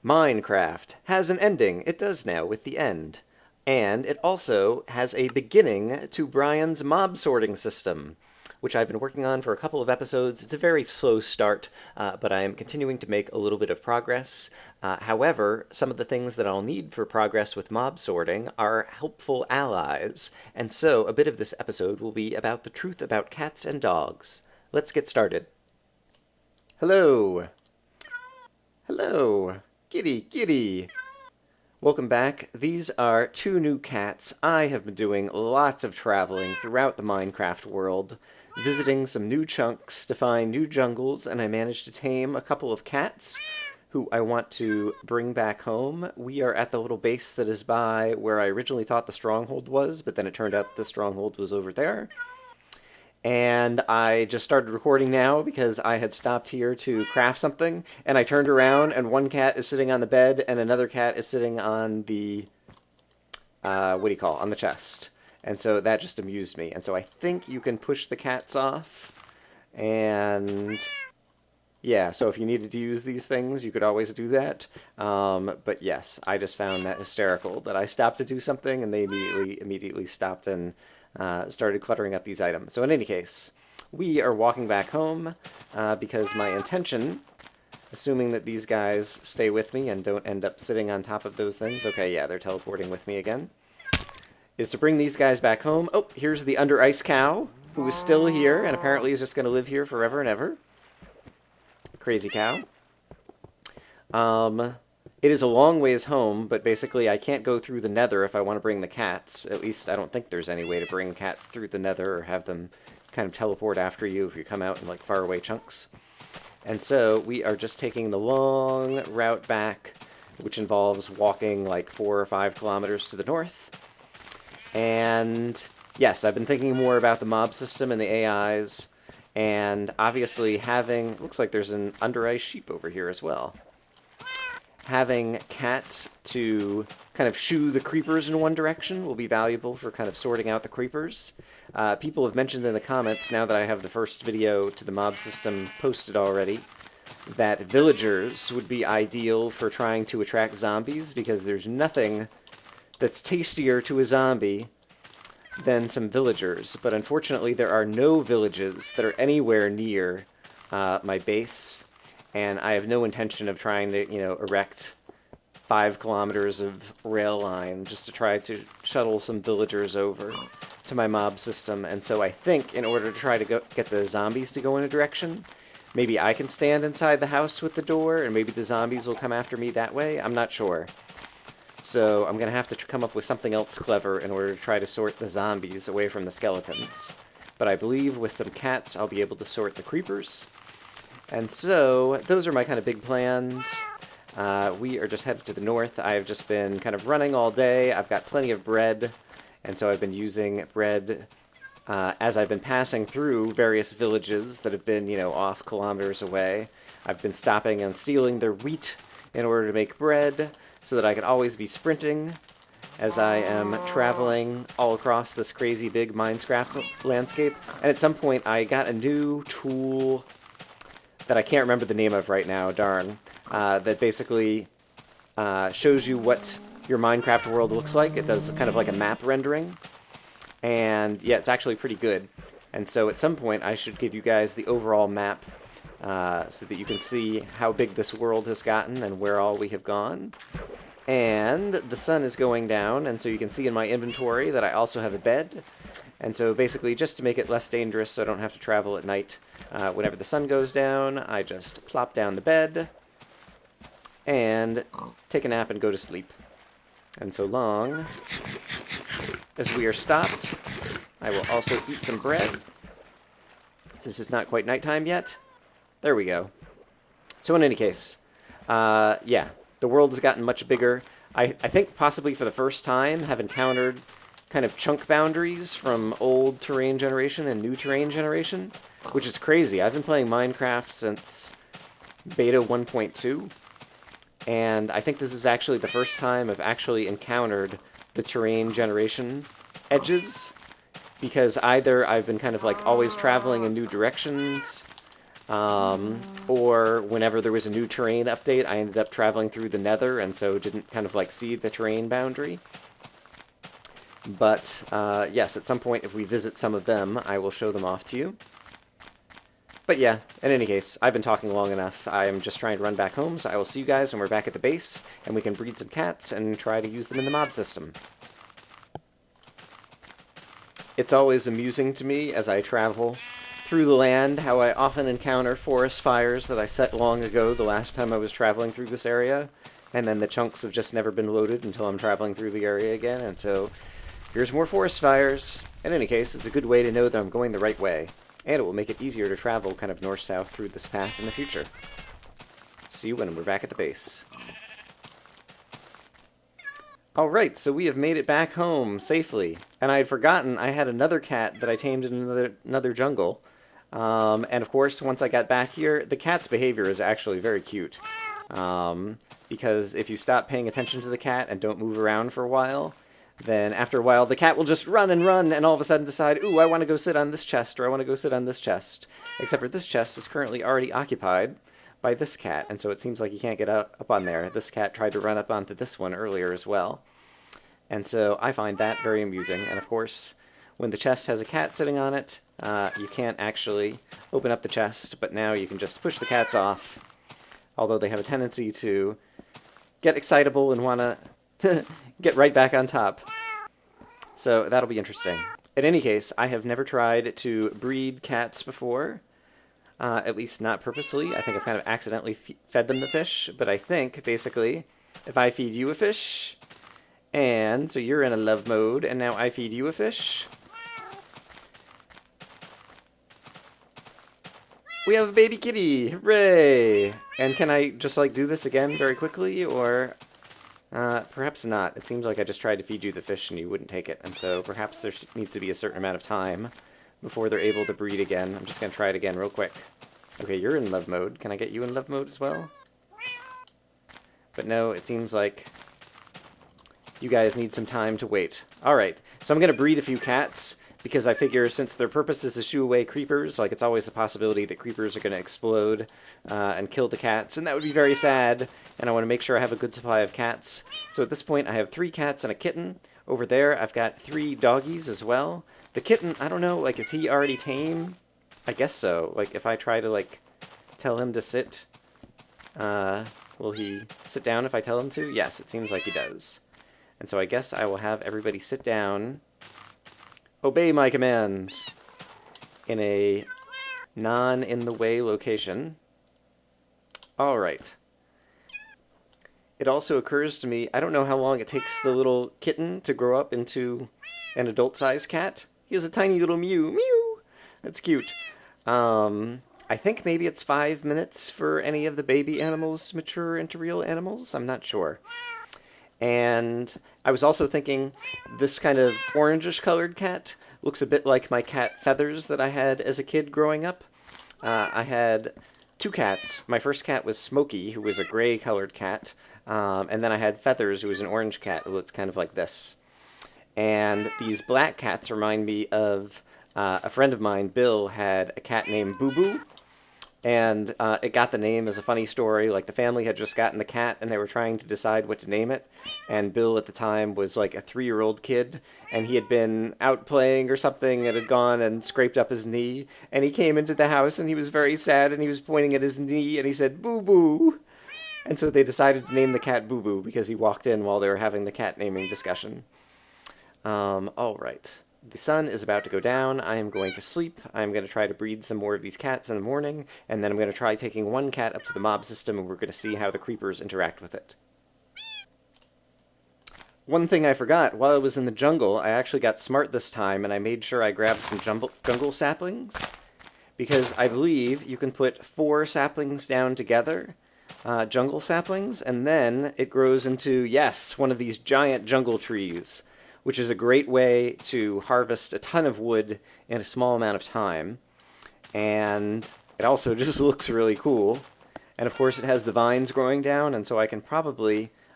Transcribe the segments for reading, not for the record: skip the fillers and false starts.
Minecraft has an ending. It does now with the end. And it also has a beginning to Brian's mob sorting system, which I've been working on for a couple of episodes. It's a very slow start, but I am continuing to make a little bit of progress. However, some of the things that I'll need for progress with mob sorting are helpful allies, and so a bit of this episode will be about the truth about cats and dogs. Let's get started. Hello! Hello! Kitty, kitty! Welcome back. These are two new cats. I have been doing lots of traveling throughout the Minecraft world, visiting some new chunks to find new jungles, and I managed to tame a couple of cats who I want to bring back home. We are at the little base that is by where I originally thought the stronghold was, but then it turned out the stronghold was over there. And I just started recording now because I had stopped here to craft something, and I turned around and one cat is sitting on the bed and another cat is sitting on the, on the chest. And so that just amused me. And so I think you can push the cats off. And yeah, so if you needed to use these things, you could always do that. But yes, I just found that hysterical that I stopped to do something and they immediately stopped and started cluttering up these items. So in any case, we are walking back home because my intention, assuming that these guys stay with me and don't end up sitting on top of those things, okay, yeah, they're teleporting with me again, is to bring these guys back home. Oh, here's the under ice cow, who is still here and apparently is just going to live here forever and ever. Crazy cow. It is a long ways home, but basically I can't go through the nether if I want to bring the cats. At least I don't think there's any way to bring cats through the nether or have them kind of teleport after you if you come out in like faraway chunks. And so we are just taking the long route back, which involves walking like 4 or 5 kilometers to the north. And yes, I've been thinking more about the mob system and the AIs, and obviously having, looks like there's an under ice sheep over here as well. Having cats to kind of shoo the creepers in one direction will be valuable for kind of sorting out the creepers. People have mentioned in the comments, now that I have the first video to the mob system posted already, that villagers would be ideal for trying to attract zombies, because there's nothing that's tastier to a zombie than some villagers. But unfortunately, there are no villages that are anywhere near my base. And I have no intention of trying to, erect 5 kilometers of rail line just to try to shuttle some villagers over to my mob system. And so I think in order to try to get the zombies to go in a direction, maybe I can stand inside the house with the door and maybe the zombies will come after me that way. I'm not sure. So I'm going to have to come up with something else clever in order to try to sort the zombies away from the skeletons. But I believe with some cats I'll be able to sort the creepers. And so, those are my kind of big plans. We are just headed to the north. I've just been kind of running all day. I've got plenty of bread, and so I've been using bread as I've been passing through various villages that have been, off kilometers away. I've been stopping and stealing their wheat in order to make bread, so that I can always be sprinting as I am traveling all across this crazy big Minecraft landscape. And at some point, I got a new tool that I can't remember the name of right now, darn, that basically shows you what your Minecraft world looks like. It does kind of like a map rendering, and yeah, it's actually pretty good. And so at some point I should give you guys the overall map so that you can see how big this world has gotten and where all we have gone. And the sun is going down, and so you can see in my inventory that I also have a bed. And so basically, just to make it less dangerous so I don't have to travel at night, whenever the sun goes down, I just plop down the bed and take a nap and go to sleep. And so long as we are stopped, I will also eat some bread. This is not quite nighttime yet. There we go. So in any case, yeah, the world has gotten much bigger. I think possibly for the first time have encountered kind of chunk boundaries from old terrain generation and new terrain generation, which is crazy. I've been playing Minecraft since beta 1.2, and I think this is actually the first time I've actually encountered the terrain generation edges, because either I've been kind of like always traveling in new directions, Or whenever there was a new terrain update, I ended up traveling through the Nether, and so didn't kind of like see the terrain boundary. But yes, at some point, if we visit some of them, I will show them off to you. But yeah, in any case, I've been talking long enough. I am just trying to run back home, so I will see you guys when we're back at the base, and we can breed some cats and try to use them in the mob system. It's always amusing to me as I travel through the land how I often encounter forest fires that I set long ago the last time I was traveling through this area, and then the chunks have just never been loaded until I'm traveling through the area again, and so here's more forest fires. In any case, it's a good way to know that I'm going the right way, and it will make it easier to travel kind of north-south through this path in the future. See you when we're back at the base. Alright, so we have made it back home safely, and I had forgotten I had another cat that I tamed in another jungle. And of course, once I got back here, the cat's behavior is actually very cute. Because if you stop paying attention to the cat and don't move around for a while, then after a while the cat will just run, and all of a sudden decide, ooh, I want to go sit on this chest, or I want to go sit on this chest. Except for this chest is currently already occupied by this cat, and so it seems like he can't get up on there. This cat tried to run up onto this one earlier as well. And so I find that very amusing, and of course, when the chest has a cat sitting on it, you can't actually open up the chest, but now you can just push the cats off, although they have a tendency to get excitable and want to get right back on top. So that'll be interesting. In any case, I have never tried to breed cats before, at least not purposely. I think I've kind of accidentally fed them the fish, but I think, basically, if I feed you a fish, and so you're in a love mode, and now I feed you a fish, we have a baby kitty! Hooray! And can I just, like, do this again very quickly, or perhaps not. It seems like I just tried to feed you the fish and you wouldn't take it, and so perhaps there needs to be a certain amount of time before they're able to breed again. I'm just going to try it again real quick. Okay, you're in love mode. Can I get you in love mode as well? But no, it seems like you guys need some time to wait. Alright, so I'm going to breed a few cats, because I figure since their purpose is to shoo away creepers, like it's always a possibility that creepers are going to explode and kill the cats, and that would be very sad, and I want to make sure I have a good supply of cats. So at this point I have 3 cats and a kitten. Over there I've got 3 doggies as well. The kitten, I don't know, like, is he already tame? I guess so. Like, if I try to, like, tell him to sit, will he sit down if I tell him to? Yes, it seems like he does. And so I guess I will have everybody sit down, obey my commands, in a non-in-the-way location. Alright. It also occurs to me, I don't know how long it takes the little kitten to grow up into an adult-sized cat. He has a tiny little mew. Mew! That's cute. I think maybe it's 5 minutes for any of the baby animals to mature into real animals. I'm not sure. And I was also thinking this kind of orangish colored cat looks a bit like my cat Feathers that I had as a kid growing up. I had 2 cats. My first cat was Smokey, who was a gray colored cat. And then I had Feathers, who was an orange cat who looked kind of like this. And these black cats remind me of a friend of mine, Bill, had a cat named Boo Boo. And it got the name as a funny story. Like, the family had just gotten the cat, and they were trying to decide what to name it. And Bill, at the time, was like a 3-year-old kid, and he had been out playing or something and had gone and scraped up his knee. And he came into the house, and he was very sad, and he was pointing at his knee, and he said, "Boo Boo!" And so they decided to name the cat Boo Boo, because he walked in while they were having the cat naming discussion. All right. The sun is about to go down. I am going to sleep. I'm going to try to breed some more of these cats in the morning, and then I'm going to try taking 1 cat up to the mob system, and we're going to see how the creepers interact with it. One thing I forgot, while I was in the jungle, I actually got smart this time, and I made sure I grabbed some jungle saplings, because I believe you can put 4 saplings down together, jungle saplings, and then it grows into, yes, one of these giant jungle trees, which is a great way to harvest a ton of wood in a small amount of time. And it also just looks really cool. And of course it has the vines growing down, and so I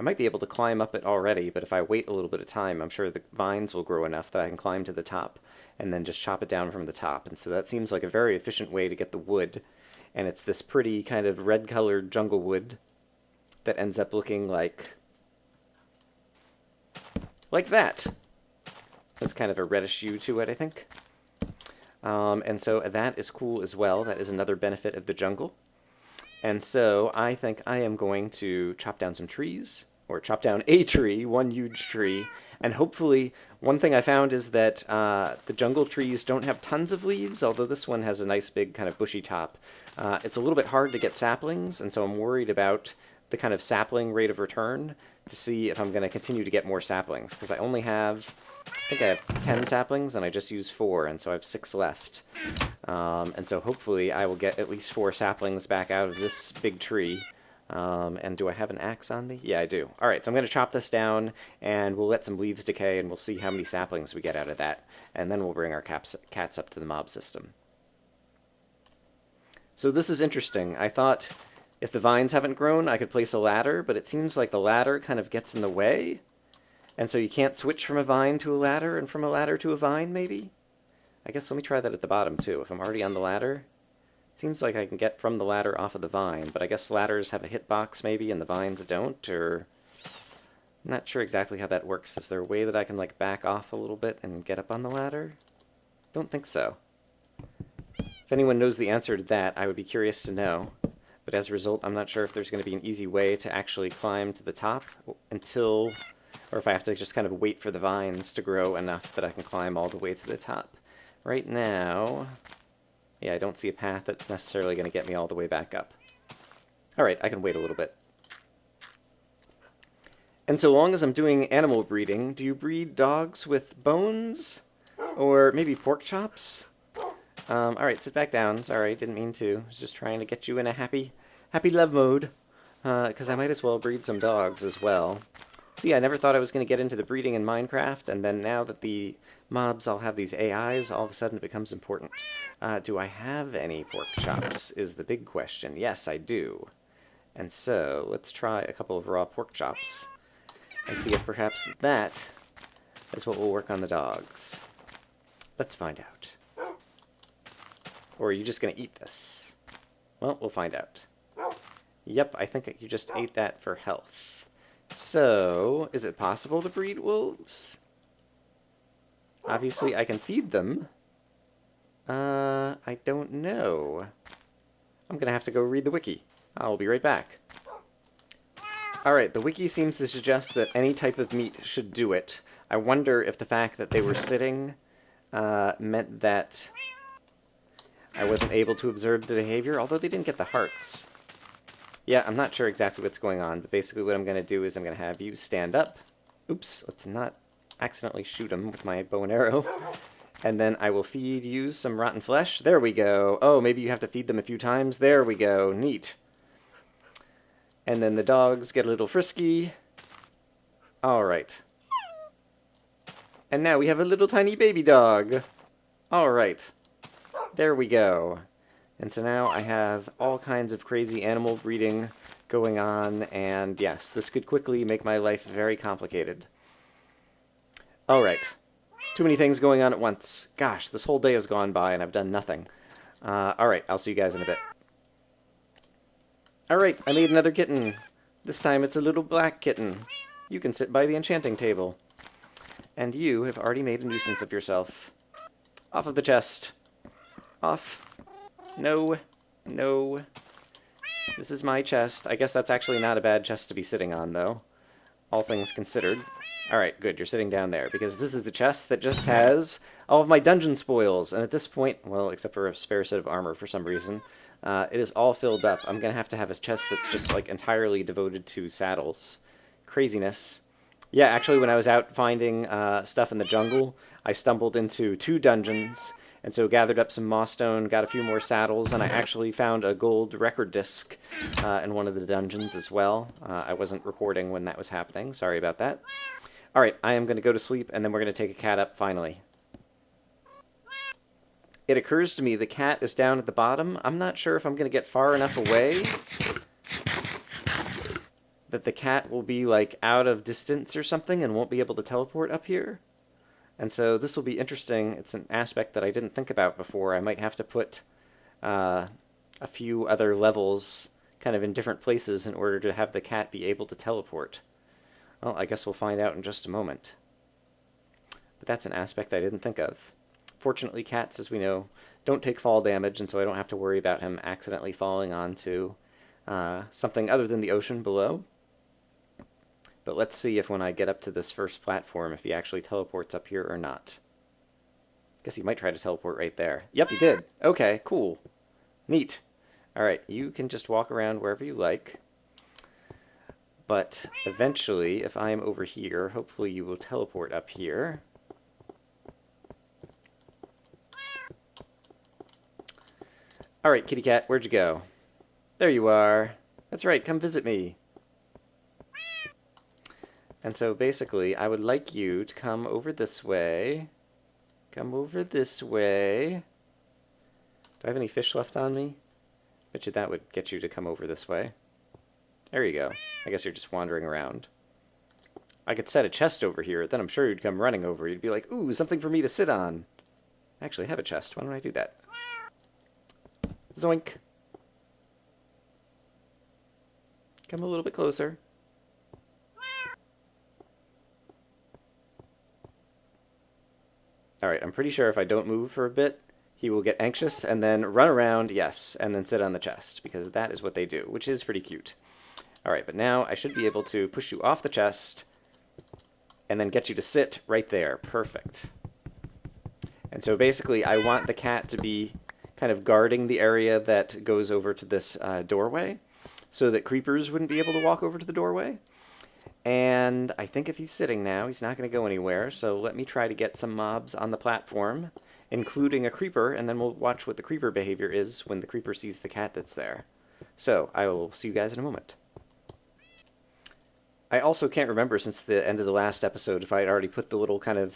might be able to climb up it already, but if I wait a little bit of time, I'm sure the vines will grow enough that I can climb to the top and then just chop it down from the top. And so that seems like a very efficient way to get the wood. and it's this pretty kind of red-colored jungle wood that ends up looking like that. There's kind of a reddish hue to it, I think. And so that is cool as well. That is another benefit of the jungle. And so I think I am going to chop down some trees, or chop down a tree, one huge tree, and hopefully, one thing I found is that the jungle trees don't have tons of leaves, although this one has a nice big kind of bushy top. It's a little bit hard to get saplings, and so I'm worried about the kind of sapling rate of return to see if I'm going to continue to get more saplings, because I only have, I think I have 10 saplings, and I just used 4, and so I have 6 left. And so hopefully I will get at least 4 saplings back out of this big tree. And do I have an axe on me? Yeah, I do. Alright, so I'm going to chop this down, and we'll let some leaves decay, and we'll see how many saplings we get out of that. And then we'll bring our cats up to the mob system. So this is interesting. I thought if the vines haven't grown, I could place a ladder, but it seems like the ladder kind of gets in the way. And so you can't switch from a vine to a ladder, and from a ladder to a vine, maybe? I guess let me try that at the bottom, too. If I'm already on the ladder, it seems like I can get from the ladder off of the vine, but I guess ladders have a hitbox, maybe, and the vines don't, or... I'm not sure exactly how that works. Is there a way that I can, like, back off a little bit and get up on the ladder? Don't think so. If anyone knows the answer to that, I would be curious to know. But as a result, I'm not sure if there's going to be an easy way to actually climb to the top until... or if I have to just kind of wait for the vines to grow enough that I can climb all the way to the top. Right now, yeah, I don't see a path that's necessarily going to get me all the way back up. Alright, I can wait a little bit. And so long as I'm doing animal breeding, do you breed dogs with bones? Or maybe pork chops? Alright, sit back down. Sorry, didn't mean to. I was just trying to get you in a happy love mode. Because I might as well breed some dogs as well. See, I never thought I was going to get into the breeding in Minecraft, and then now that the mobs all have these AIs, all of a sudden it becomes important. Do I have any pork chops, is the big question. Yes, I do. And so, let's try a couple of raw pork chops, and see if perhaps that is what will work on the dogs. Let's find out. Or are you just going to eat this? Well, we'll find out. Yep, I think you just ate that for health. So, is it possible to breed wolves? Obviously, I can feed them. I don't know. I'm gonna have to go read the wiki. I'll be right back. Alright, the wiki seems to suggest that any type of meat should do it. I wonder if the fact that they were sitting meant that I wasn't able to observe the behavior, although they didn't get the hearts. Yeah, I'm not sure exactly what's going on, but basically what I'm going to do is I'm going to have you stand up. Oops, let's not accidentally shoot him with my bow and arrow. And then I will feed you some rotten flesh. There we go. Oh, maybe you have to feed them a few times. There we go. Neat. And then the dogs get a little frisky. Alright. And now we have a little tiny baby dog. Alright. There we go. And so now I have all kinds of crazy animal breeding going on, and yes, this could quickly make my life very complicated. Alright. Too many things going on at once. Gosh, this whole day has gone by and I've done nothing. Alright, I'll see you guys in a bit. Alright, I made another kitten. This time it's a little black kitten. You can sit by the enchanting table. And you have already made a nuisance of yourself. Off of the chest. Off. No. No. This is my chest. I guess that's actually not a bad chest to be sitting on, though. All things considered. Alright, good, you're sitting down there, because this is the chest that just has all of my dungeon spoils, and at this point, well, except for a spare set of armor for some reason, it is all filled up. I'm gonna have to have a chest that's just, like, entirely devoted to saddles. Craziness. Yeah, actually, when I was out finding stuff in the jungle, I stumbled into 2 dungeons, and so gathered up some moss stone, got a few more saddles, and I actually found a gold record disc in one of the dungeons as well. I wasn't recording when that was happening. Sorry about that. Alright, I am going to go to sleep, and then we're going to take a cat up finally. It occurs to me the cat is down at the bottom. I'm not sure if I'm going to get far enough away that the cat will be, like, out of distance or something and won't be able to teleport up here. And so this will be interesting. It's an aspect that I didn't think about before. I might have to put a few other levels kind of in different places in order to have the cat be able to teleport. Well, I guess we'll find out in just a moment. But that's an aspect I didn't think of. Fortunately, cats, as we know, don't take fall damage, and so I don't have to worry about him accidentally falling onto something other than the ocean below. But let's see if when I get up to this first platform, if he actually teleports up here or not. Guess he might try to teleport right there. Yep, he did. Okay, cool. Neat. Alright, you can just walk around wherever you like. But eventually, if I am over here, hopefully you will teleport up here. Alright, kitty cat, where'd you go? There you are. That's right, come visit me. And so basically, I would like you to come over this way. Come over this way. Do I have any fish left on me? Bet you that would get you to come over this way. There you go. I guess you're just wandering around. I could set a chest over here, then I'm sure you'd come running over. You'd be like, ooh, something for me to sit on. I actually have a chest. Why don't I do that? Zoink. Come a little bit closer. Alright, I'm pretty sure if I don't move for a bit, he will get anxious and then run around, yes, and then sit on the chest, because that is what they do, which is pretty cute. Alright, but now I should be able to push you off the chest and then get you to sit right there. Perfect. And so basically, I want the cat to be kind of guarding the area that goes over to this doorway so that creepers wouldn't be able to walk over to the doorway. And I think if he's sitting now, he's not going to go anywhere, so let me try to get some mobs on the platform, including a creeper, and then we'll watch what the creeper behavior is when the creeper sees the cat that's there. So, I will see you guys in a moment. I also can't remember since the end of the last episode if I had already put the little kind of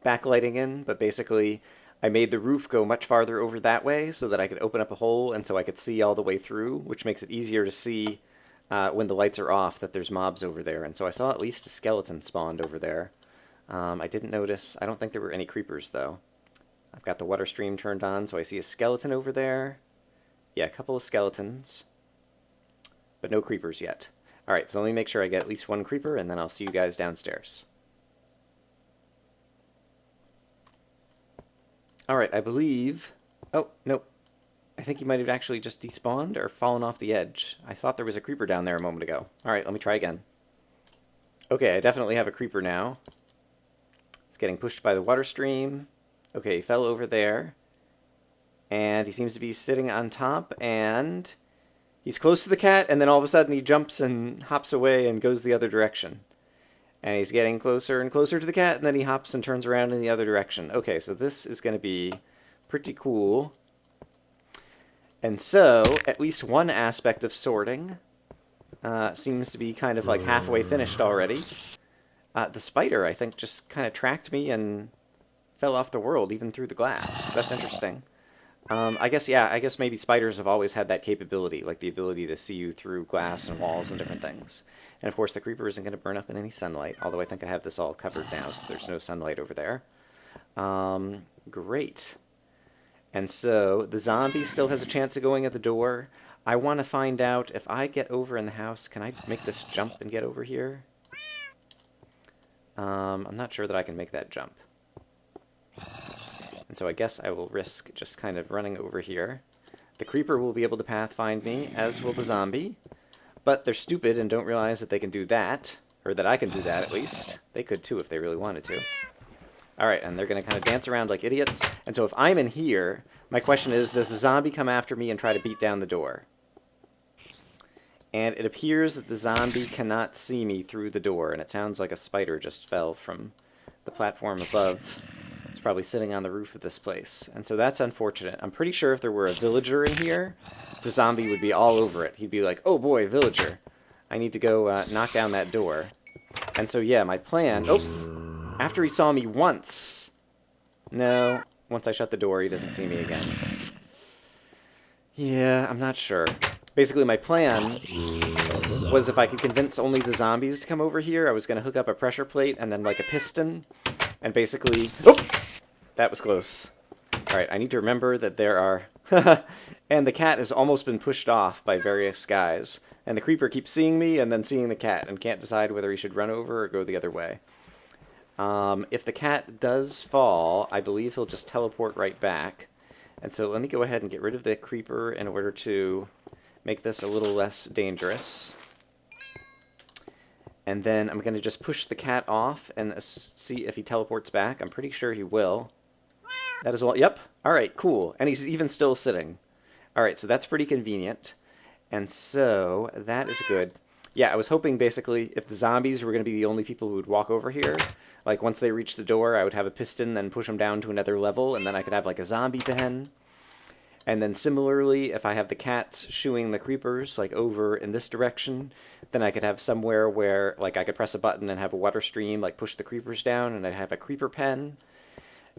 backlighting in, but basically I made the roof go much farther over that way so that I could open up a hole and so I could see all the way through, which makes it easier to see when the lights are off that there's mobs over there. And so I saw at least a skeleton spawned over there. I didn't notice, I don't think there were any creepers though. I've got the water stream turned on, so I see a skeleton over there. Yeah, a couple of skeletons, but no creepers yet. Alright, so let me make sure I get at least one creeper, and then I'll see you guys downstairs. Alright, I believe... Oh, nope. I think he might have actually just despawned or fallen off the edge. I thought there was a creeper down there a moment ago. Alright, let me try again. Okay, I definitely have a creeper now. It's getting pushed by the water stream. Okay, he fell over there. And he seems to be sitting on top, and he's close to the cat, and then all of a sudden he jumps and hops away and goes the other direction. And he's getting closer and closer to the cat, and then he hops and turns around in the other direction. Okay, so this is going to be pretty cool. And so, at least one aspect of sorting seems to be kind of like halfway finished already. The spider, I think, just kind of tracked me and fell off the world, even through the glass. That's interesting. I guess maybe spiders have always had that capability, like the ability to see you through glass and walls and different things. And of course the creeper isn't going to burn up in any sunlight, although I think I have this all covered now, so there's no sunlight over there. Great. And so the zombie still has a chance of going at the door. I want to find out if I get over in the house, can I make this jump and get over here? I'm not sure that I can make that jump. And so I guess I will risk just kind of running over here. The creeper will be able to pathfind me, as will the zombie. But they're stupid and don't realize that they can do that. Or that I can do that, at least. They could too if they really wanted to. Alright, and they're going to kind of dance around like idiots. And so if I'm in here, my question is, does the zombie come after me and try to beat down the door? And it appears that the zombie cannot see me through the door, and it sounds like a spider just fell from the platform above. It's probably sitting on the roof of this place. And so that's unfortunate. I'm pretty sure if there were a villager in here, the zombie would be all over it. He'd be like, oh boy, villager. I need to go knock down that door. And so yeah, my plan... Oh! After he saw me once. No, once I shut the door, he doesn't see me again. Yeah, I'm not sure. Basically, my plan was if I could convince only the zombies to come over here, I was going to hook up a pressure plate and then like a piston. And basically... Oh! That was close. Alright, I need to remember that there are And the cat has almost been pushed off by various guys. And the creeper keeps seeing me and then seeing the cat and can't decide whether he should run over or go the other way. If the cat does fall, I believe he'll just teleport right back. And so let me go ahead and get rid of the creeper in order to make this a little less dangerous. And then I'm going to just push the cat off and see if he teleports back. I'm pretty sure he will. That is all. Yep. All right, cool. And he's even still sitting. All right, so that's pretty convenient. And so that is good. Yeah, I was hoping basically if the zombies were going to be the only people who would walk over here, like once they reach the door, I would have a piston, then push them down to another level, and then I could have like a zombie pen. And then similarly, if I have the cats shooing the creepers like over in this direction, then I could have somewhere where like I could press a button and have a water stream, like push the creepers down, and I'd have a creeper pen.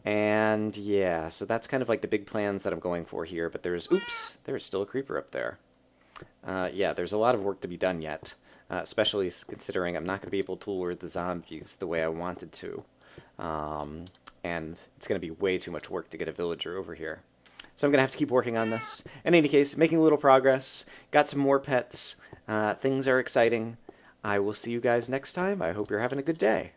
And yeah, so that's kind of like the big plans that I'm going for here. But oops, there's still a creeper up there. Yeah, there's a lot of work to be done yet, especially considering I'm not going to be able to lure the zombies the way I wanted to. And it's going to be way too much work to get a villager over here. So I'm going to have to keep working on this. In any case, making a little progress. Got some more pets. Things are exciting. I will see you guys next time. I hope you're having a good day.